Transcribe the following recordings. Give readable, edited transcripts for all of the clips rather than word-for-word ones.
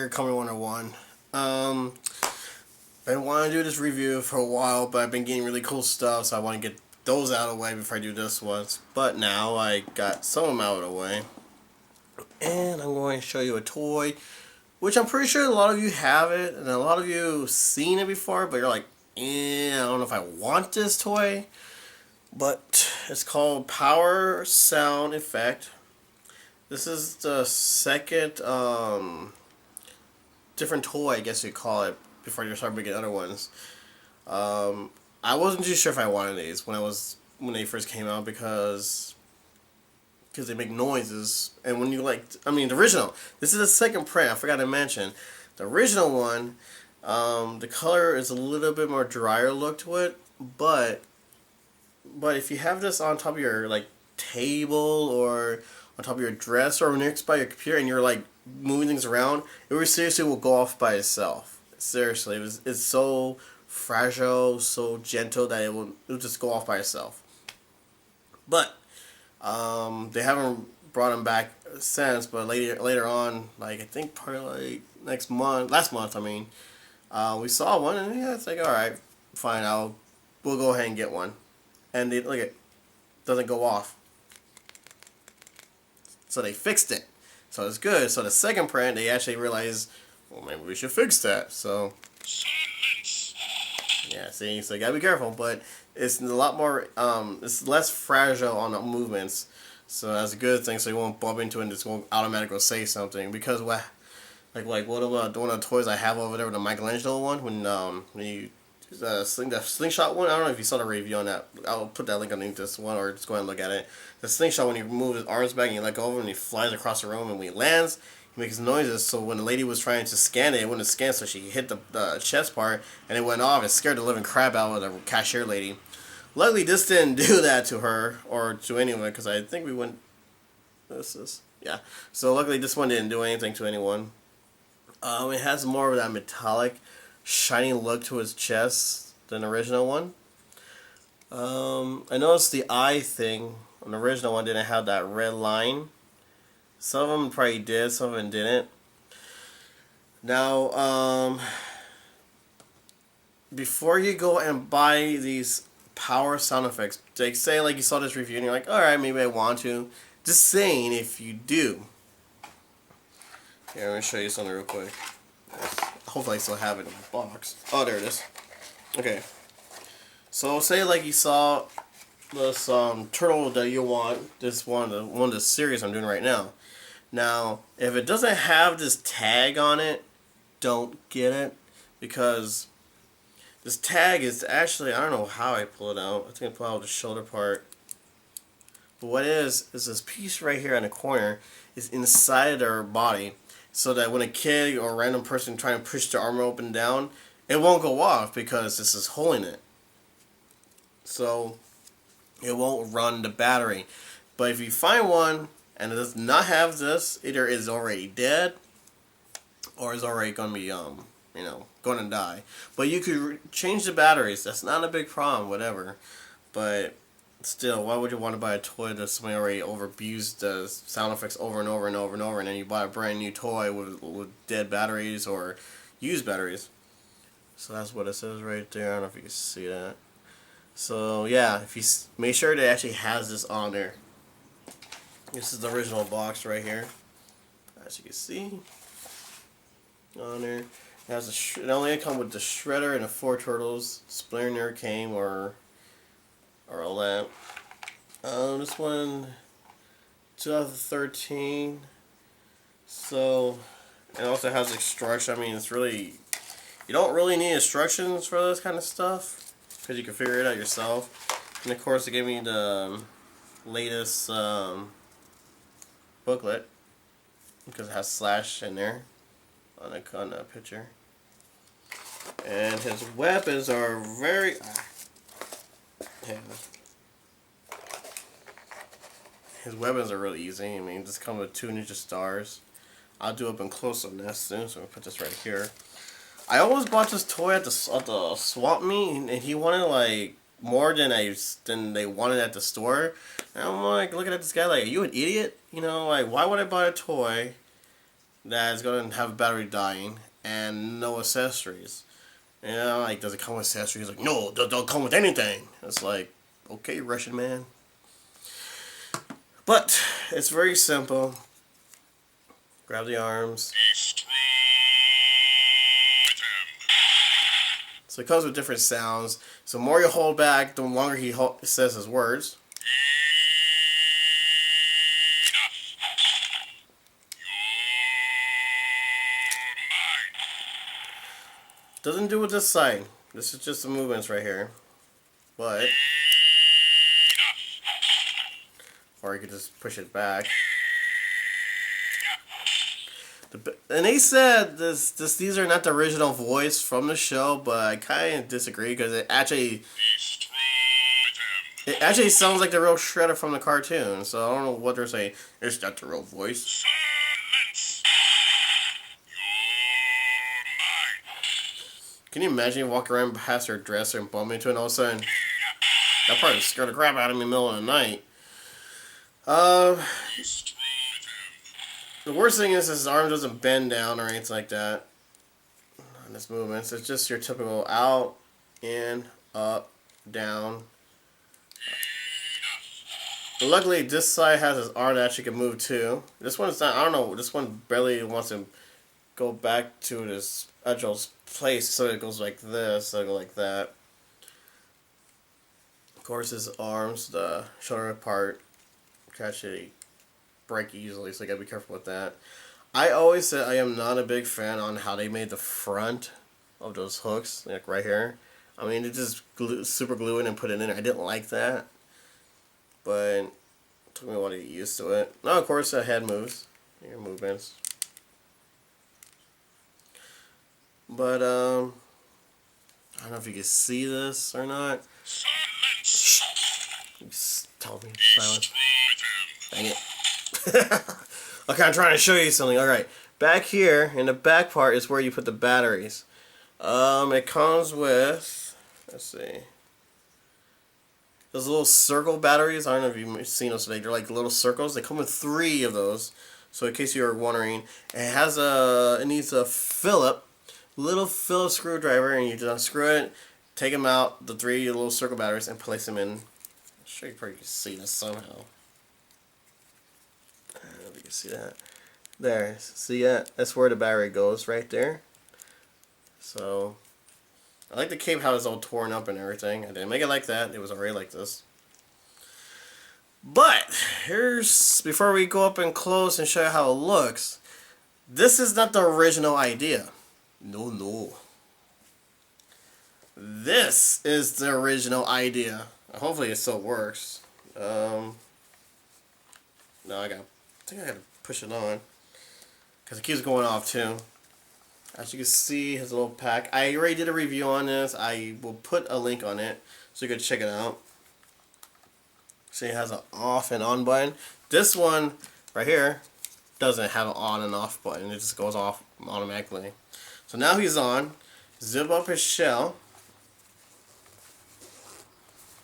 Sucker Coming 101. Been wanting to do this review for a while, but I've been getting really cool stuff, so I want to get those out of the way before I do this one. But now I got some of them out of the way. And I'm going to show you a toy, which I'm pretty sure a lot of you have it, and a lot of you seen it before, but you're like, I don't know if I want this toy. But it's called Power Sound Effect. This is the second different toy, I guess you call it, before you start making other ones. I wasn't too sure if I wanted these when they first came out because they make noises, and when you the original. This is the second print. I forgot to mention the original one. The color is a little bit more drier look to it, but if you have this on top of your table or on top of your dresser or next by your computer and you're moving things around, it seriously will go off by itself. Seriously, it's so fragile, so gentle that it'll just go off by itself. But they haven't brought them back since. But later on, I think probably last month. We saw one and yeah, it's all right, fine. We'll go ahead and get one. And it doesn't go off. So they fixed it. So it's good. So the second print, they actually realized, well, maybe we should fix that. So yeah, see, so you gotta be careful. But it's a lot more, it's less fragile on the movements. So that's a good thing. So you won't bump into it and just won't automatically say something. Because what about one of the toys I have over there with the Michaelangelo one when you the slingshot one. I don't know if you saw the review on that. I'll put that link underneath this one, or just go ahead and look at it. The slingshot, when you move his arms back and you let go of him and he flies across the room, and when he lands, he makes noises. So when the lady was trying to scan it wouldn't scan, so she hit the chest part and it went off. It scared the living crap out of the cashier lady. Luckily, this didn't do that to her or to anyone, because I think we went. Yeah. So luckily, this one didn't do anything to anyone. It has more of that metallic, shiny look to his chest than the original one. I noticed the eye thing on the original one didn't have that red line. Some of them probably did, some of them didn't. Now, before you go and buy these power sound effects, say you saw this review and you're like, alright, maybe I want to. Just saying, if you do. Here, let me show you something real quick. Hopefully I still have it in the box. Oh, there it is. Okay. So say you saw this turtle that you want. This one of the series I'm doing right now. Now, if it doesn't have this tag on it, don't get it, because this tag is actually, I don't know how I pull it out. I think I pull out the shoulder part. But what it is this piece right here in the corner is inside their body. So that when a kid or a random person trying to push their arm up and down, it won't go off because this is holding it. So it won't run the battery. But if you find one and it does not have this, either it's already dead or it's already going to be going to die. But you could change the batteries. That's not a big problem, whatever. But still, why would you want to buy a toy that somebody already overabused the sound effects over and over and over and over, and then you buy a brand new toy with dead batteries or used batteries? So that's what it says right there. I don't know if you can see that. So yeah, if you make sure that it actually has this on there. This is the original box right here, as you can see on there. It has it only come with the shredder and the 4 turtles. Splinter never came or a lamp. This one, 2013. So it also has instructions. It's really, you don't really need instructions for this kind of stuff because you can figure it out yourself. And of course, they gave me the latest booklet because it has Slash in there on the picture. And his weapons are very. His weapons are really easy. Just come with 2 ninja stars. I'll do up in close up next soon, so I'm gonna put this right here. I almost bought this toy at the swap meet, and he wanted more than they wanted at the store. And I'm looking at this guy are you an idiot? Why would I buy a toy that is going to have a battery dying and no accessories. You know, like, does it come with accessories? Like, no, don't come with anything. It's like, okay, Russian man. But it's very simple. Grab the arms. So it comes with different sounds. So the more you hold back, the longer he says his words. Doesn't do it this side. This is just the movements right here. But, or you could just push it back. And they said these are not the original voice from the show, but I kind of disagree because it actually sounds like the real Shredder from the cartoon. So I don't know what they're saying. It's not the real voice. Can you imagine walking around past her dresser and bump into it and all of a sudden that probably scared the crap out of me in the middle of the night. The worst thing is his arm doesn't bend down or anything like that on his movements. It's just your typical out, in, up, down. But luckily, this side has his arm that actually can move too. This one's not, I don't know, this one barely wants to go back to his actual place, so it goes like this, so it goes like that. Of course, his arms, the shoulder part, can actually break easily, so you gotta be careful with that. I always said I am not a big fan on how they made the front of those hooks, like right here. I mean, they just super glue it and put it in there. I didn't like that, but it took me a while to get used to it. Now, of course, the head moves, your movements. But I don't know if you can see this or not. Shh. Just tell me silence. Dang it. Okay, I'm trying to show you something. Alright, back here in the back part is where you put the batteries. It comes with, let's see, those little circle batteries. I don't know if you've seen those today. They're like little circles. They come with 3 of those. So in case you're wondering, it needs a little Phillips screwdriver, and you just unscrew it, take them out, the 3 little circle batteries, and place them in. I'm sure you probably can see this somehow. I don't know if you can see that. There, see that? That's where the battery goes, right there. So, I like the cape how it's all torn up and everything. I didn't make it like that. It was already like this. But, before we go up and close and show you how it looks, this is not the original idea. No. This is the original idea. Hopefully it still works. No, I think I gotta push it on, because it keeps going off too. As you can see, his little pack. I already did a review on this. I will put a link on it so you can check it out. See, it has an off and on button. This one right here doesn't have an on and off button. It just goes off automatically. So now he's on. Zip up his shell.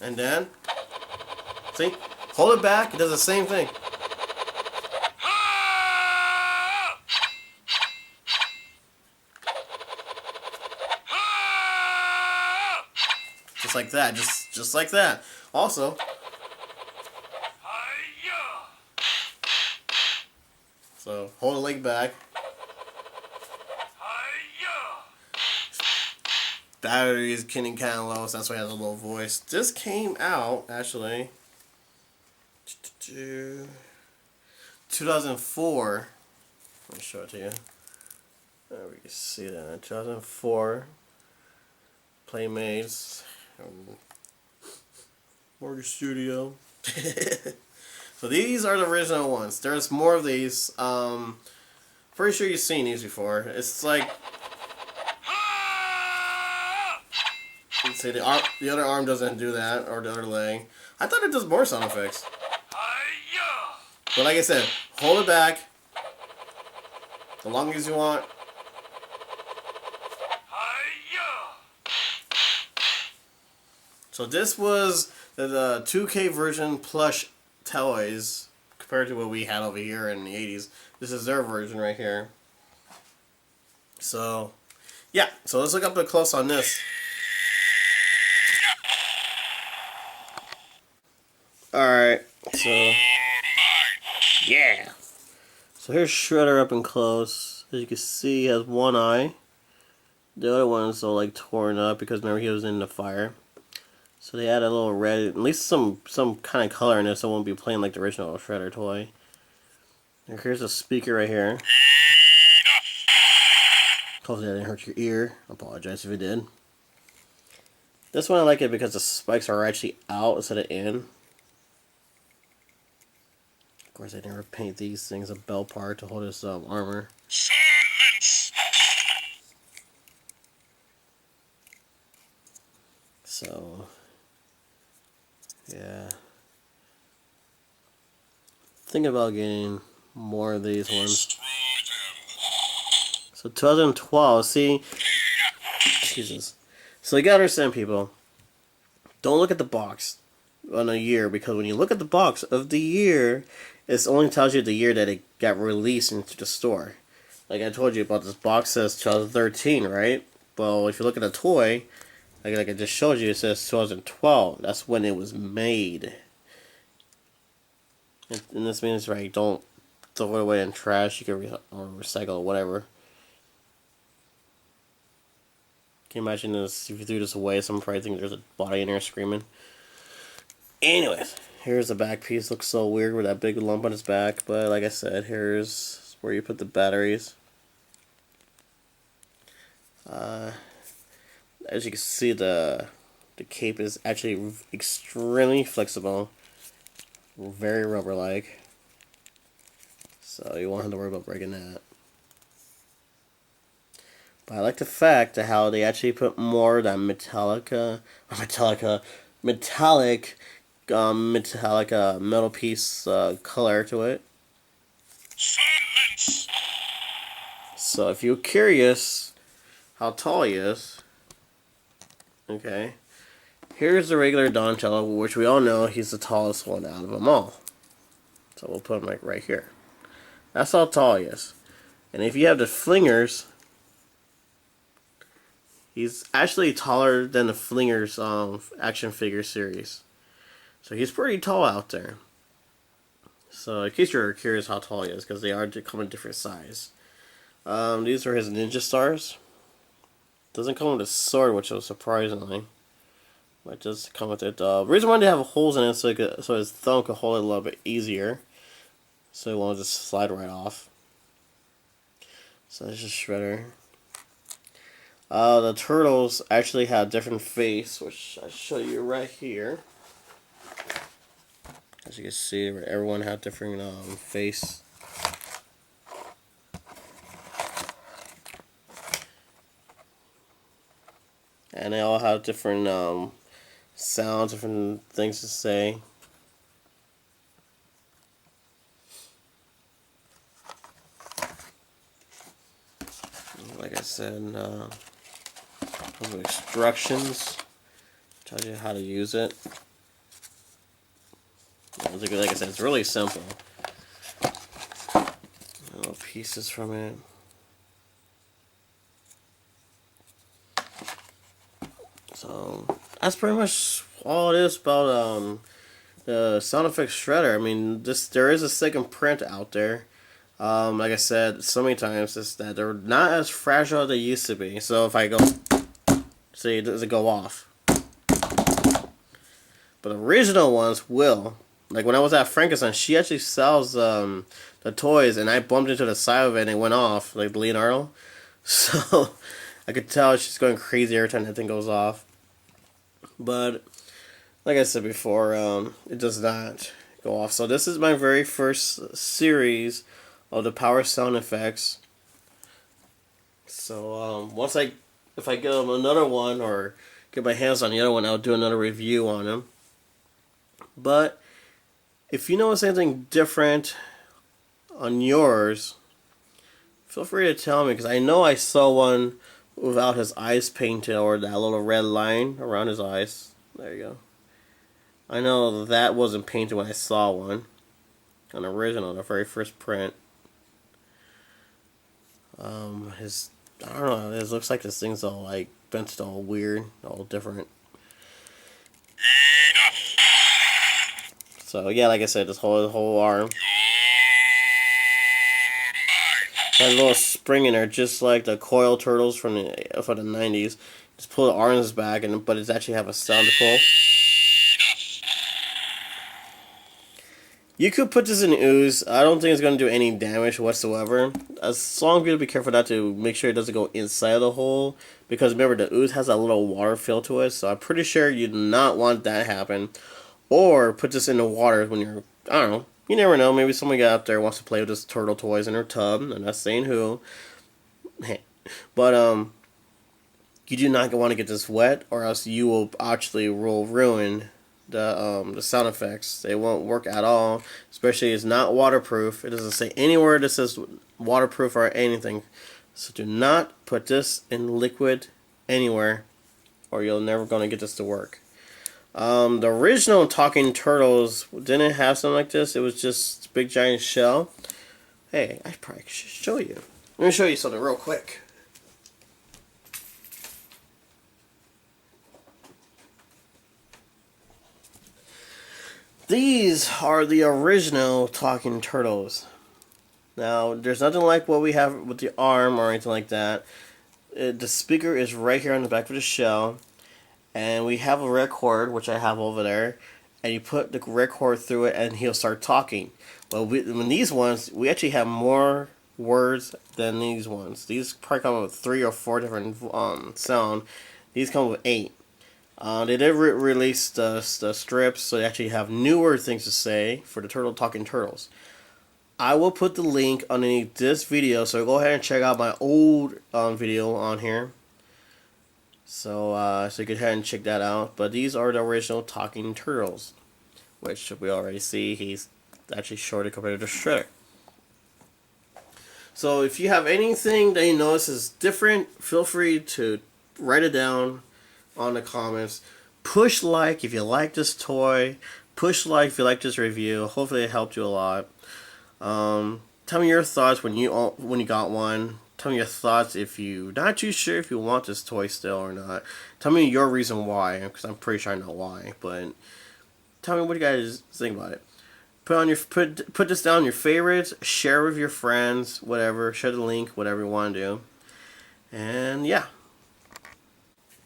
And then, see, hold it back. It does the same thing. Just like that. Just like that. Also, so hold the leg back. Battery is getting kind of low, so that's why it has a low voice. This came out, actually, 2004. Let me show it to you. There we can see that. 2004. Playmates. Mortgage Studio. So these are the original ones. There's more of these. Pretty sure you've seen these before. It's like, let's say the other arm doesn't do that, or the other leg. I thought it does more sound effects. But like I said, hold it back as long as you want. So this was the 2K version Plush toys compared to what we had over here in the 80s. This is their version right here. So, yeah. So let's look up close on this. Alright, so... Yeah! So here's Shredder up and close. As you can see, he has one eye. The other one is all like torn up because remember he was in the fire. So they add a little red, at least some kind of color in it so it won't be plain like the original Shredder toy. And here's a speaker right here. Hopefully that didn't hurt your ear. I apologize if it did. This one I like it because the spikes are actually out instead of in. Of course, I never paint these things a bell part to hold his armor. Silence! So, yeah. Thinking about getting more of these ones. So 2012, see? Jesus. So you gotta understand, people. Don't look at the box on a year, because when you look at the box of the year, it only tells you the year that it got released into the store. Like I told you about, this box says 2013, right? Well, if you look at the toy, like I just showed you, it says 2012. That's when it was made. And this means, right, don't throw it away in trash. You can or recycle or whatever. Can you imagine this? If you threw this away, someone probably think there's a body in there screaming. Anyways, here's the back piece. Looks so weird with that big lump on his back, but like I said, here's where you put the batteries. As you can see, the cape is actually extremely flexible, very rubber-like. So you won't have to worry about breaking that. But I like the fact that how they actually put more of that metallic metal piece color to it. Silence. So if you're curious how tall he is, okay, here's the regular Donatello, which we all know he's the tallest one out of them all. So we'll put him like right here. That's how tall he is. And if you have the Flingers, he's actually taller than the Flingers action figure series. So he's pretty tall out there. So in case you're curious how tall he is, because they are come in different size. These are his ninja stars. Doesn't come with a sword, which was surprisingly. But it does come with it. The reason why they have holes in it so his thumb could hold it a little bit easier. So it won't just slide right off. So that's just Shredder. The turtles actually have different face, which I'll show you right here. As you can see, everyone had different face. And they all have different sounds, different things to say. Like I said, instructions tell you how to use it. Like I said, it's really simple. Little pieces from it. So that's pretty much all it is about the sound effects Shredder. I mean, there is a second print out there. Like I said so many times, is that they're not as fragile as they used to be. So if I go, see, it doesn't go off. But the original ones will. Like when I was at Frankenstein, she actually sells the toys, and I bumped into the side of it and it went off, like Leonardo. So I could tell she's going crazy every time that thing goes off. But like I said before, it does not go off. So this is my very first series of the power sound effects. So if I get another one or get my hands on the other one, I'll do another review on them. But if you notice anything different on yours, feel free to tell me, because I know I saw one without his eyes painted, or that little red line around his eyes. There you go. I know that wasn't painted when I saw one. On the original, the very first print. I don't know. It looks like this thing's all like bent, all weird, all different. So yeah, like I said, this whole arm. Got a little spring in there, just like the coil turtles from the '90s. Just pull the arms back, but it's actually have a sound to pull. You could put this in ooze. I don't think it's going to do any damage whatsoever. As long as you be careful not to make sure it doesn't go inside of the hole. Because remember, the ooze has a little water feel to it. So I'm pretty sure you do not want that to happen. Or put this in the water when you're, I don't know. You never know. Maybe someone got out there wants to play with this turtle toys in their tub. I'm not saying who. But, you do not want to get this wet. Or else you will actually ruin the sound effects. They won't work at all, especially it's not waterproof. It doesn't say anywhere that says waterproof or anything, so do not put this in liquid anywhere or you're never going to get this to work. The original Talking Turtles didn't have something like this. It was just big giant shell. Hey, I probably should show you. Let me show you something real quick. These are the original Talking Turtles. Now, there's nothing like what we have with the arm or anything like that. The speaker is right here on the back of the shell. And we have a red cord, which I have over there. And you put the red cord through it and he'll start talking. But when these ones, we actually have more words than these ones. These probably come with 3 or 4 different sound. These come with 8. They did release the strips, so they actually have newer things to say for the Talking Turtles. I will put the link underneath this video, so go ahead and check out my old video on here. So you can go ahead and check that out. But these are the original Talking Turtles, which we already see he's actually shorter compared to the Shredder. So if you have anything that you notice is different, feel free to write it down on the comments. Push like if you like this toy. Push like if you like this review. Hopefully it helped you a lot. Tell me your thoughts when you got one. Tell me your thoughts if you're not too sure if you want this toy still or not. Tell me your reason why, because I'm pretty sure I know why. But tell me what you guys think about it. Put this down your favorites. Share with your friends. Whatever. Share the link. Whatever you want to do. And yeah.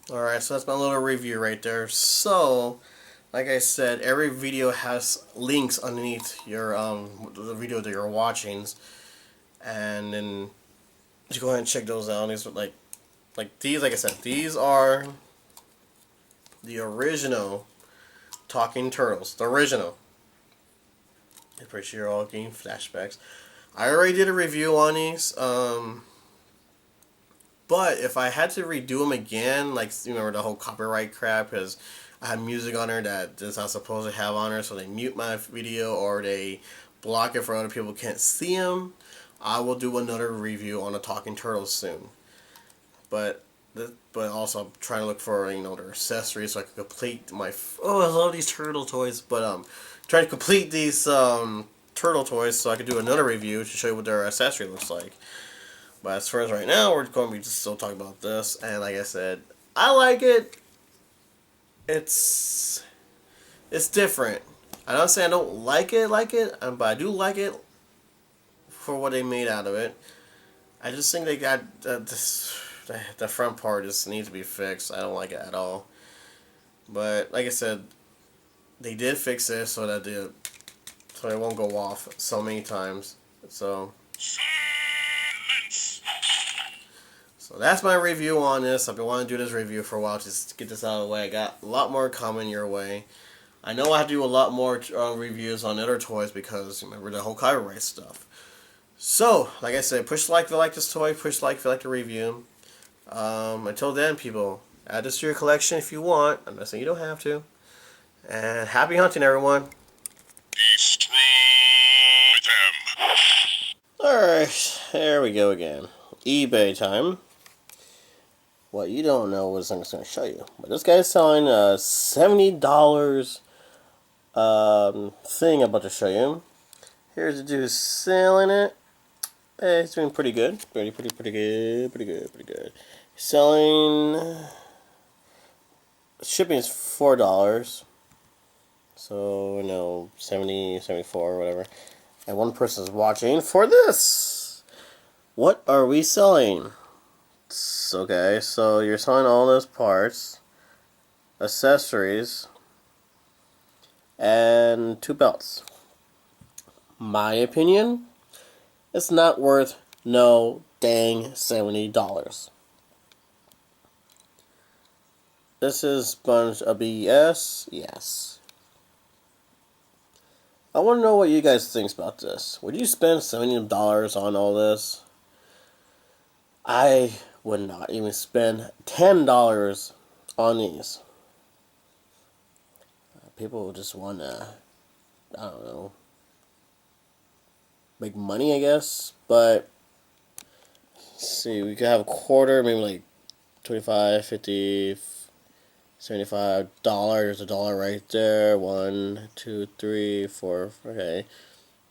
Alright, so that's my little review right there. So, like I said, every video has links underneath your the video that you're watching, and then you go ahead and check those out. These are like these, like I said, these are the original Talking Turtles. The original. I'm pretty sure you're all getting flashbacks. I already did a review on these. But if I had to redo them again, like, you remember the whole copyright crap, because I had music on there that is not supposed to have on there, so they mute my video or they block it for other people can't see them, I will do another review on the Talking Turtles soon. But also I'm trying to look for, their accessories so I can complete my... Oh, I love these turtle toys. But trying to complete these turtle toys so I can do another review to show you what their accessory looks like. But as far as right now, we're going to be just still talking about this. And like I said, I like it. It's different. I don't say I don't like it, but I do like it for what they made out of it. I just think they got the front part just needs to be fixed. I don't like it at all. But like I said, they did fix it so that it won't go off so many times. So that's my review on this. I've been wanting to do this review for a while, just to get this out of the way. I got a lot more coming your way. I know I have to do a lot more reviews on other toys because, remember, the whole copyright stuff. So, like I said, push like if you like this toy, push like if you like the review. Until then, people, add this to your collection if you want. I'm not saying you don't have to. And happy hunting, everyone. Destroy them. Alright, there we go again. eBay time. What you don't know is I'm just going to show you. But this guy's selling a $70 thing I'm about to show you. Here's the dude selling it. It's doing pretty good. Pretty good. Selling, shipping is $4. So, 70, 74, whatever. And one person is watching for this. What are we selling? Okay, so you're selling all those parts, accessories, and 2 belts. My opinion, it's not worth no dang $70. This is bunch of BS. Yes. I want to know what you guys think about this. Would you spend $70 on all this? I would not even spend $10 on these. People just want to, I don't know, make money, I guess. But, let's see, we could have a quarter, maybe like 25, 50, $75. There's a dollar right there. 1, 2, 3, 4. Okay.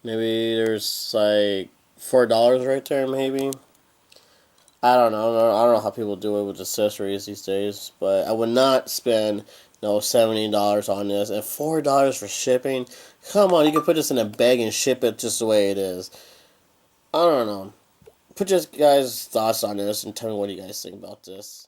Maybe there's like $4 right there, maybe. I don't know. I don't know how people do it with accessories these days, but I would not spend $70 on this and $4 for shipping. Come on, you can put this in a bag and ship it just the way it is. I don't know. Put your guys' thoughts on this and tell me what you guys think about this.